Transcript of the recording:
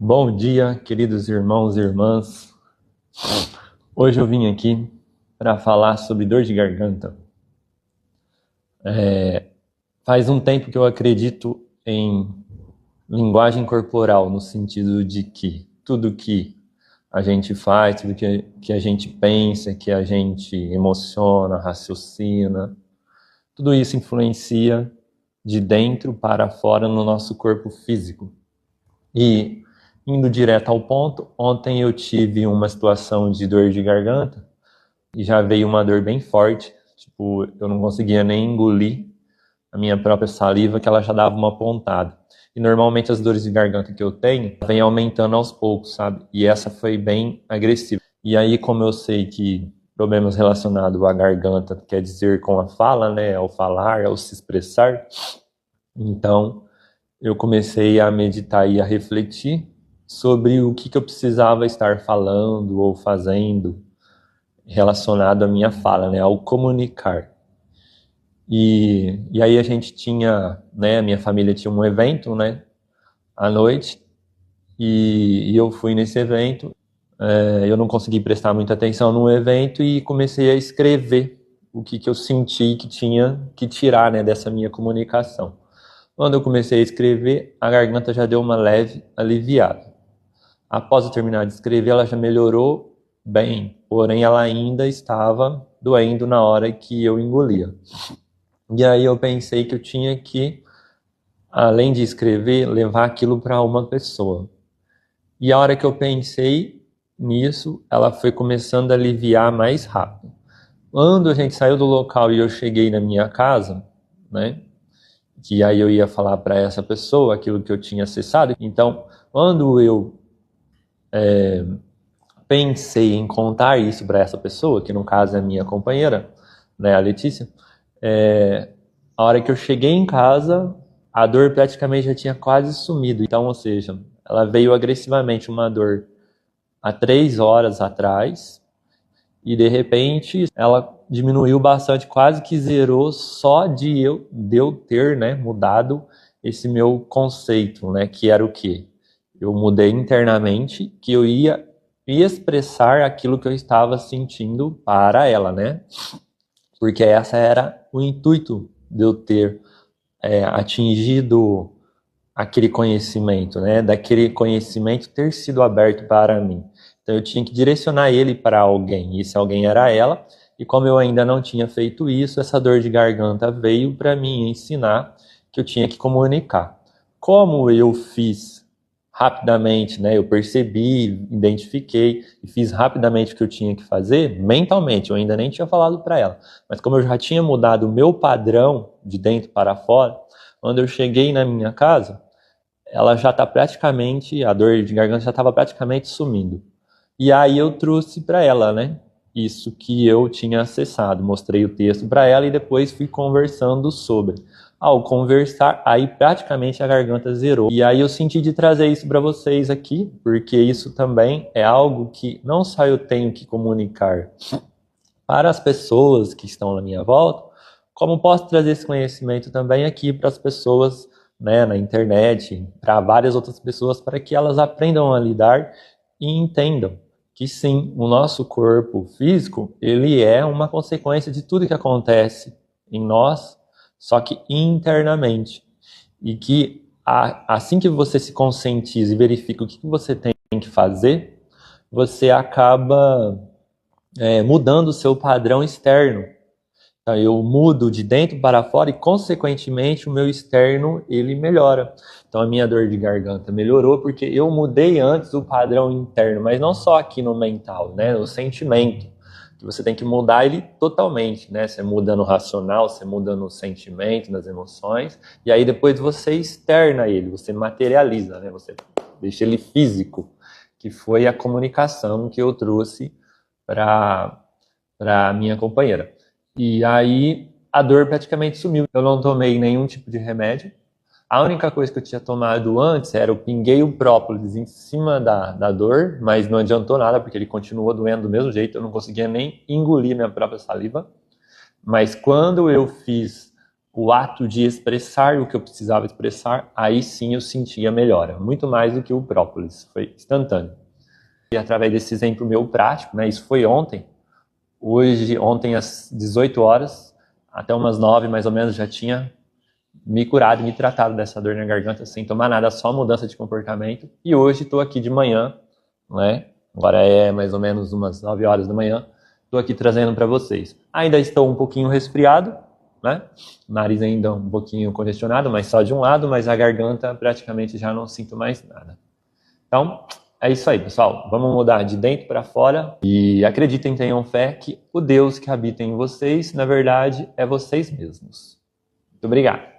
Bom dia, queridos irmãos e irmãs. Hoje eu vim aqui para falar sobre dor de garganta. Faz um tempo que eu acredito em linguagem corporal, no sentido de que tudo que a gente faz, tudo que a gente pensa, que a gente emociona, raciocina, tudo isso influencia de dentro para fora no nosso corpo físico. E indo direto ao ponto, ontem eu tive uma situação de dor de garganta e já veio uma dor bem forte, tipo, eu não conseguia nem engolir a minha própria saliva, que ela já dava uma pontada. E normalmente as dores de garganta que eu tenho vem aumentando aos poucos, sabe? E essa foi bem agressiva. E aí, como eu sei que problemas relacionados à garganta quer dizer com a fala, né? Ao falar, ao se expressar, então eu comecei a meditar e a refletir sobre o que eu precisava estar falando ou fazendo relacionado à minha fala, né, ao comunicar. E aí a gente tinha, né, a minha família tinha um evento, né, à noite, e eu fui nesse evento. Eu não consegui prestar muita atenção no evento e comecei a escrever o que eu senti que tinha que tirar, né, dessa minha comunicação. Quando eu comecei a escrever, a garganta já deu uma leve aliviada. Após eu terminar de escrever, ela já melhorou bem, porém ela ainda estava doendo na hora que eu engolia. E aí eu pensei que eu tinha que, além de escrever, levar aquilo para uma pessoa. E a hora que eu pensei nisso, ela foi começando a aliviar mais rápido. Quando a gente saiu do local e eu cheguei na minha casa, né, que aí eu ia falar para essa pessoa aquilo que eu tinha acessado. Então, quando eu pensei em contar isso para essa pessoa, que no caso é a minha companheira, né, a Letícia, a hora que eu cheguei em casa, a dor praticamente já tinha quase sumido. Então, ou seja, ela veio agressivamente uma dor há 3 horas atrás e de repente ela diminuiu bastante, quase que zerou só de eu ter, né, mudado esse meu conceito, né, que era o quê? Eu mudei internamente que eu ia expressar aquilo que eu estava sentindo para ela, né? Porque essa era o intuito de eu ter atingido aquele conhecimento, né? Daquele conhecimento ter sido aberto para mim. Então eu tinha que direcionar ele para alguém, e esse alguém era ela, e como eu ainda não tinha feito isso, essa dor de garganta veio para mim ensinar que eu tinha que comunicar. Como eu fiz rapidamente, né, eu percebi, identifiquei e fiz rapidamente o que eu tinha que fazer, mentalmente, eu ainda nem tinha falado para ela, mas como eu já tinha mudado o meu padrão de dentro para fora, quando eu cheguei na minha casa, ela já está praticamente, a dor de garganta já estava praticamente sumindo. E aí eu trouxe para ela, né, isso que eu tinha acessado, mostrei o texto para ela e depois fui conversando sobre. Ao conversar, aí praticamente a garganta zerou. E aí eu senti de trazer isso para vocês aqui, porque isso também é algo que não só eu tenho que comunicar para as pessoas que estão na minha volta, como posso trazer esse conhecimento também aqui para as pessoas, né, na internet, para várias outras pessoas, para que elas aprendam a lidar e entendam que sim, o nosso corpo físico, ele é uma consequência de tudo que acontece em nós, só que internamente. E que assim que você se conscientiza e verifica o que você tem que fazer, você acaba mudando o seu padrão externo. Então, eu mudo de dentro para fora e, consequentemente, o meu externo ele melhora. Então, a minha dor de garganta melhorou porque eu mudei antes o padrão interno, mas não só aqui no mental, né? No sentimento, que você tem que mudar ele totalmente, né? Você muda no racional, você muda no sentimento, nas emoções, e aí depois você externa ele, você materializa, né? Você deixa ele físico, que foi a comunicação que eu trouxe para a minha companheira. E aí a dor praticamente sumiu. Eu não tomei nenhum tipo de remédio. A única coisa que eu tinha tomado antes era eu pinguei o própolis em cima da dor, mas não adiantou nada, porque ele continuou doendo do mesmo jeito, eu não conseguia nem engolir minha própria saliva. Mas quando eu fiz o ato de expressar o que eu precisava expressar, aí sim eu sentia melhora, muito mais do que o própolis, foi instantâneo. E através desse exemplo meu prático, né, isso foi ontem, ontem às 18 horas, até umas 9 mais ou menos, já tinha me curado, me tratado dessa dor na garganta sem tomar nada, só mudança de comportamento. E hoje estou aqui de manhã, né? Agora é mais ou menos umas 9 horas da manhã, estou aqui trazendo para vocês. Ainda estou um pouquinho resfriado, né? Nariz ainda um pouquinho congestionado, mas só de um lado, mas a garganta praticamente já não sinto mais nada. Então, é isso aí, pessoal. Vamos mudar de dentro para fora e acreditem, tenham fé que o Deus que habita em vocês, na verdade, é vocês mesmos. Muito obrigado.